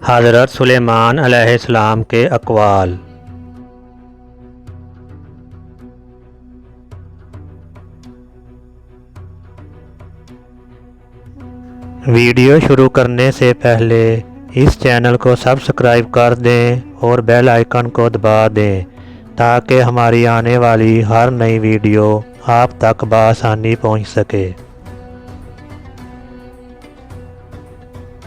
حضرت سلیمان علیہ السلام کے اقوال۔ ویڈیو شروع کرنے سے پہلے اس چینل کو سبسکرائب کر دیں اور بیل آئیکن کو دبا دیں تاکہ ہماری آنے والی ہر نئی ویڈیو آپ تک بآسانی پہنچ سکے۔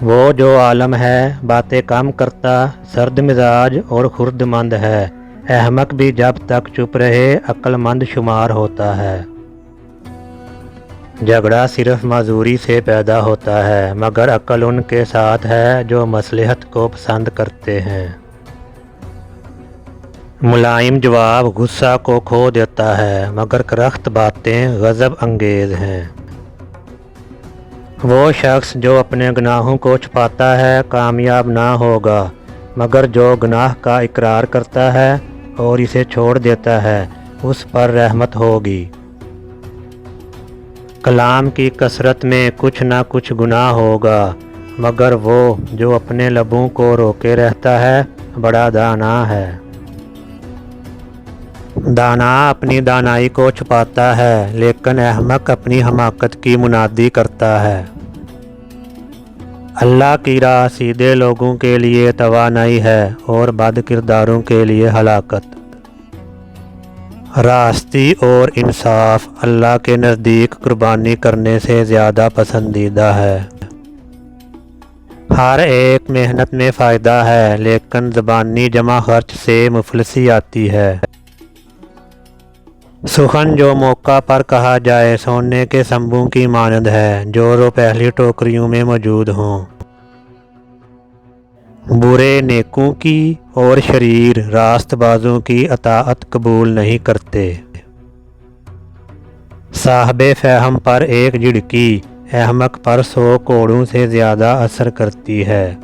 وہ جو عالم ہے باتیں کم کرتا، سرد مزاج اور خرد مند ہے، احمق بھی جب تک چپ رہے عقل مند شمار ہوتا ہے۔ جھگڑا صرف معذوری سے پیدا ہوتا ہے مگر عقل ان کے ساتھ ہے جو مصلحت کو پسند کرتے ہیں۔ ملائم جواب غصہ کو کھو دیتا ہے مگر کرخت باتیں غضب انگیز ہیں۔ وہ شخص جو اپنے گناہوں کو چھپاتا ہے کامیاب نہ ہوگا مگر جو گناہ کا اقرار کرتا ہے اور اسے چھوڑ دیتا ہے اس پر رحمت ہوگی۔ کلام کی کثرت میں کچھ نہ کچھ گناہ ہوگا مگر وہ جو اپنے لبوں کو روکے رہتا ہے بڑا دانا ہے۔ دانا اپنی دانائی کو چھپاتا ہے لیکن احمق اپنی حماقت کی منادی کرتا ہے۔ اللہ کی راہ سیدھے لوگوں کے لیے توانائی ہے اور بد کرداروں کے لیے ہلاکت۔ راستی اور انصاف اللہ کے نزدیک قربانی کرنے سے زیادہ پسندیدہ ہے۔ ہر ایک محنت میں فائدہ ہے لیکن زبانی جمع خرچ سے مفلسی آتی ہے۔ سخن جو موقع پر کہا جائے سونے کے سنبوں کی مانند ہے جو پہلی ٹوکریوں میں موجود ہوں۔ برے نیکوں کی اور شریر راست بازوں کی اطاعت قبول نہیں کرتے۔ صاحب فہم پر ایک جھڑکی احمق پر 100 کوڑوں سے زیادہ اثر کرتی ہے۔